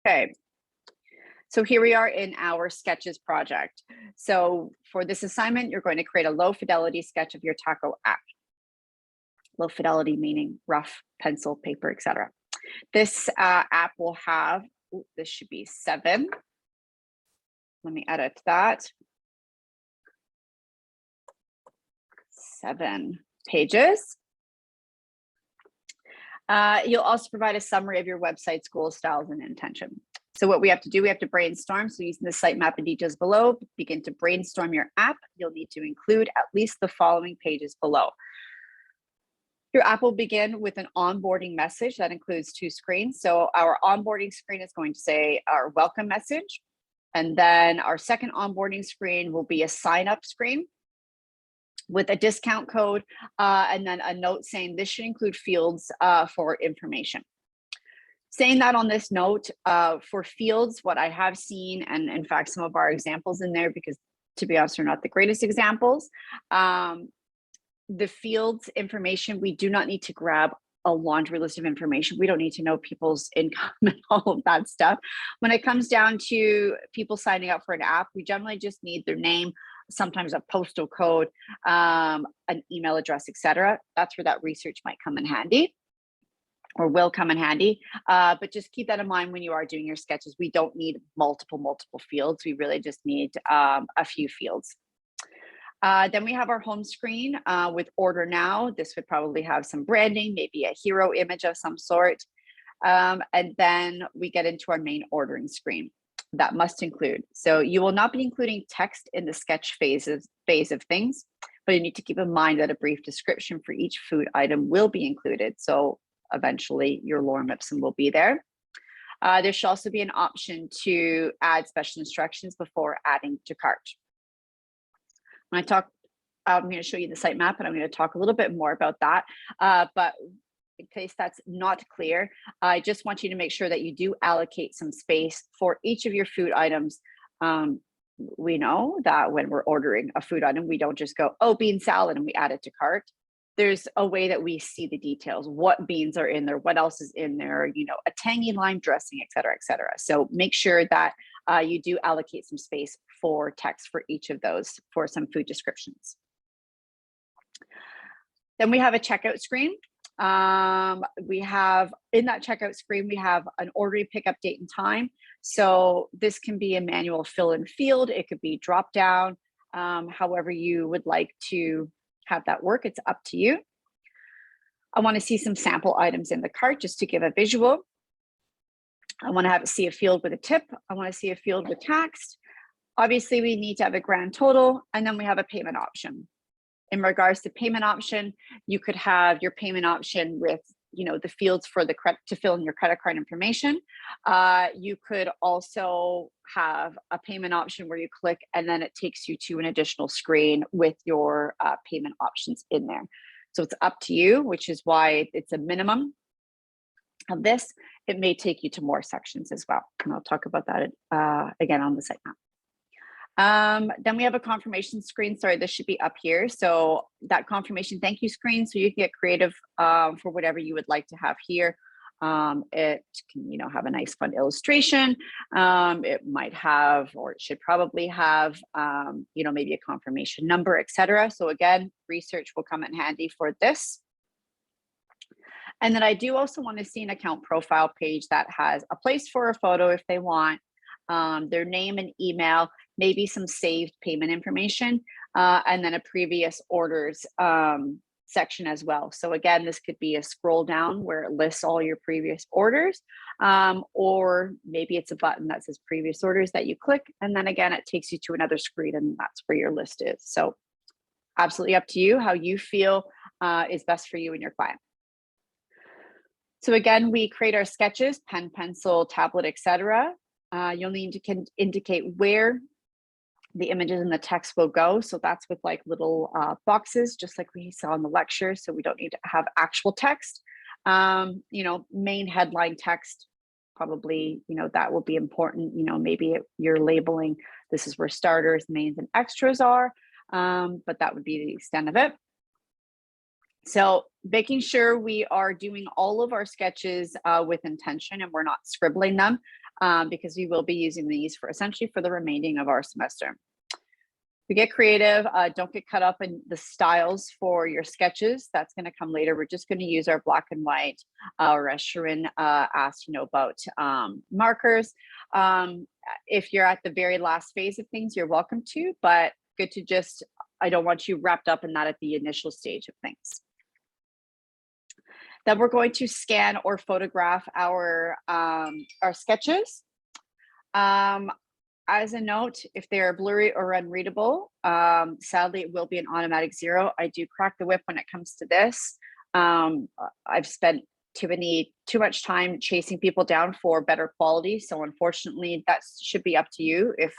Okay, so here we are in our sketches project. So for this assignment, you're going to create a low fidelity sketch of your taco app. Low fidelity meaning rough, pencil, paper, etc. This app will have, this should be 7. Let me edit that. 7 pages. You'll also provide a summary of your website's goals, styles, and intention. So what we have to do, we have to brainstorm. So using the sitemap and details below, begin to brainstorm your app. You'll need to include at least the following pages below. Your app will begin with an onboarding message that includes 2 screens. So our onboarding screen is going to say our welcome message. And then our second onboarding screen will be a sign up screen with a discount code, and then a note saying this should include fields for information. Saying that on this note, for fields, what I have seen, and in fact, some of our examples in there, because to be honest, they're not the greatest examples, the fields information, we do not need to grab a laundry list of information. We don't need to know people's income and all of that stuff. When it comes down to people signing up for an app, we generally just need their name, sometimes a postal code, an email address, etc. That's where that research might come in handy, or will come in handy. But just keep that in mind when you are doing your sketches. We don't need multiple fields. We really just need a few fields. Then we have our home screen with order now. This would probably have some branding, maybe a hero image of some sort. And then we get into our main ordering screen. That must include. So you will not be including text in the sketch phase of things, but you need to keep in mind that a brief description for each food item will be included. So eventually your lorem ipsum will be there. There should also be an option to add special instructions before adding to cart. When I talk, I'm going to show you the sitemap, and I'm going to talk a little bit more about that. But in case that's not clear, I just want you to make sure that you do allocate some space for each of your food items. We know that when we're ordering a food item, we don't just go, oh, bean salad, and we add it to cart. There's a way that we see the details, what beans are in there, what else is in there, a tangy lime dressing, et cetera, et cetera. So make sure that you do allocate some space for text for each of those for some food descriptions. Then we have a checkout screen. We have in that checkout screen, we have an ordering pickup date and time. So this can be a manual fill in field. It could be drop down, however you would like to have that work. It's up to you. I want to see some sample items in the cart just to give a visual. I want to see a field with a tip. I want to see a field with text. Obviously, we need to have a grand total, and then we have a payment option. In regards to payment option, you could have your payment option with the fields for the credit to fill in your credit card information. You could also have a payment option where you click and then it takes you to an additional screen with your payment options in there. So it's up to you, which is why it's a minimum of this. It may take you to more sections as well. And I'll talk about that again on the site now. Then we have a confirmation screen. Sorry, this should be up here. So that confirmation thank you screen, so you can get creative for whatever you would like to have here. It can, have a nice fun illustration. It might have, or it should probably have, maybe a confirmation number, etc. So again, research will come in handy for this. And then I do also want to see an account profile page that has a place for a photo if they want, their name and email, maybe some saved payment information, and then a previous orders section as well. So again, this could be a scroll down where it lists all your previous orders, or maybe it's a button that says previous orders that you click, and then again, it takes you to another screen and that's where your list is. So absolutely up to you how you feel is best for you and your client. So again, we create our sketches, pen, pencil, tablet, etc. You'll need to indicate where the images and the text will go. So that's with like little boxes, just like we saw in the lecture. So we don't need to have actual text. Main headline text, probably, that will be important. Maybe you're labeling, this is where starters, mains, and extras are, but that would be the extent of it. So making sure we are doing all of our sketches with intention and we're not scribbling them. because we will be using these for essentially for the remaining of our semester. We get creative. Don't get caught up in the styles for your sketches. That's going to come later. We're just going to use our black and white, or as Sharon asked, about markers. If you're at the very last phase of things, you're welcome to, but good to just, I don't want you wrapped up in that at the initial stage of things. Then we're going to scan or photograph our sketches. As a note, if they are blurry or unreadable, sadly, it will be an automatic 0. I do crack the whip when it comes to this. I've spent too much time chasing people down for better quality. So unfortunately, that should be up to you. If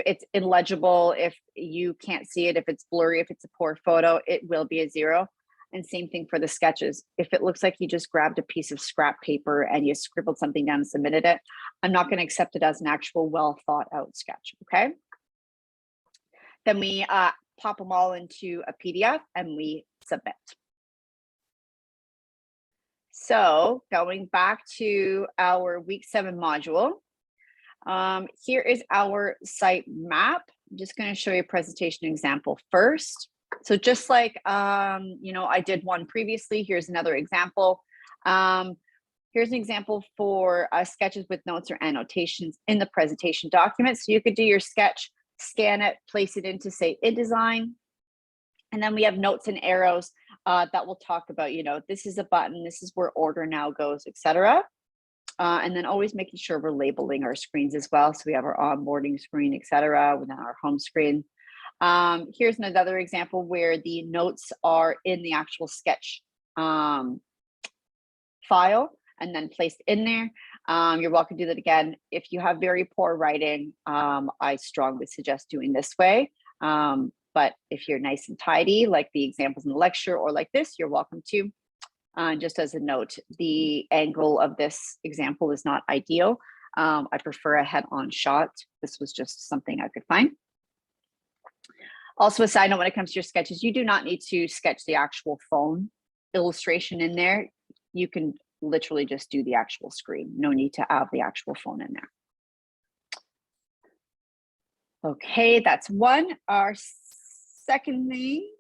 it's illegible, if you can't see it, if it's blurry, if it's a poor photo, it will be a 0. And same thing for the sketches. If it looks like you just grabbed a piece of scrap paper and you scribbled something down and submitted it, I'm not going to accept it as an actual well thought out sketch, okay? Then we pop them all into a PDF and we submit. So going back to our week 7 module, here is our site map. I'm just going to show you a presentation example first. So just like, I did one previously, here's another example. Here's an example for sketches with notes or annotations in the presentation document. So you could do your sketch, scan it, place it into, say, InDesign. And then we have notes and arrows that will talk about, this is a button, this is where order now goes, etc. And then always making sure we're labeling our screens as well. So we have our onboarding screen, etc. Within our home screen. Here's another example where the notes are in the actual sketch file and then placed in there. You're welcome to do that again. If you have very poor writing, I strongly suggest doing this way. But if you're nice and tidy, like the examples in the lecture or like this, you're welcome to. Just as a note, the angle of this example is not ideal. I prefer a head-on shot. This was just something I could find. Also, a side note, when it comes to your sketches, you do not need to sketch the actual phone illustration in there. You can literally just do the actual screen. No need to have the actual phone in there. Okay, that's one. Our second thing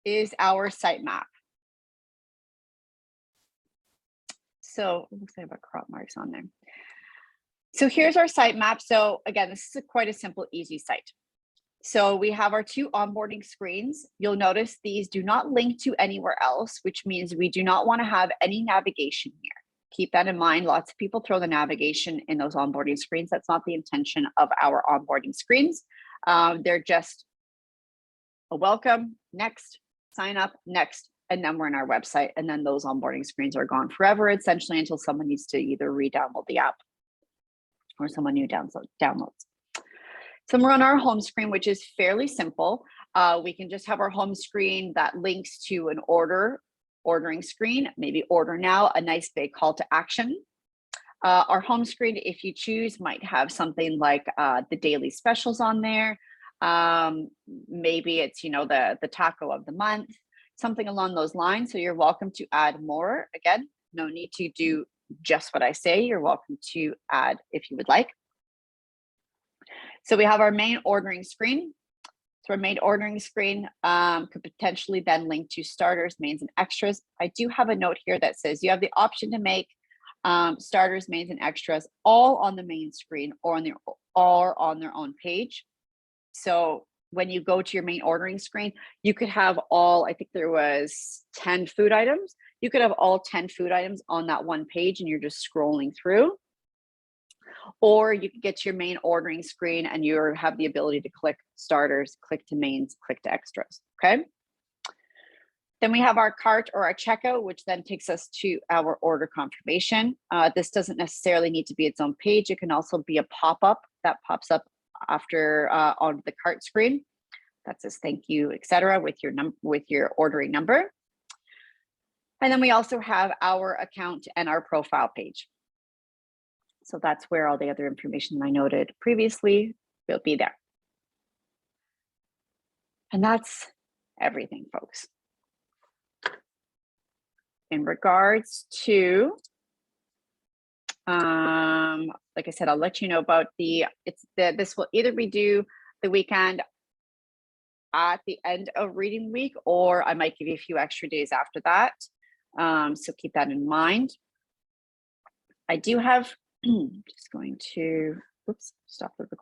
is our sitemap. So it looks like I've got crop marks on there. So here's our sitemap. So again, this is quite a simple, easy site. So we have our 2 onboarding screens. You'll notice these do not link to anywhere else, which means we do not want to have any navigation here. Keep that in mind. Lots of people throw the navigation in those onboarding screens. That's not the intention of our onboarding screens. They're just a welcome, next, sign up, next, and then we're in our website. And then those onboarding screens are gone forever, essentially, until someone needs to either re-download the app or someone new downloads. So we're on our home screen, which is fairly simple. We can just have our home screen that links to an ordering screen, maybe order now, a nice big call to action. Our home screen, if you choose, might have something like the daily specials on there. Maybe it's, the taco of the month, something along those lines. So you're welcome to add more. Again, no need to do just what I say. You're welcome to add if you would like. So we have our main ordering screen. So our main ordering screen could potentially then link to starters, mains, and extras. I do have a note here that says you have the option to make starters, mains, and extras all on the main screen or on their own page. So when you go to your main ordering screen, you could have all, I think there was 10 food items. You could have all 10 food items on that one page and you're just scrolling through. Or you could get to your main ordering screen and you have the ability to click starters, click to mains, click to extras, okay? Then we have our cart or our checkout, which then takes us to our order confirmation. This doesn't necessarily need to be its own page. It can also be a pop-up that pops up after on the cart screen. That says thank you, etc., with your ordering number. And then we also have our account and our profile page. So that's where all the other information I noted previously will be there. And that's everything, folks. In regards to Like I said, I'll let you know about this will either be due the weekend at the end of reading week, or I might give you a few extra days after that. So keep that in mind. I do have, just going to, oops, stop the recording.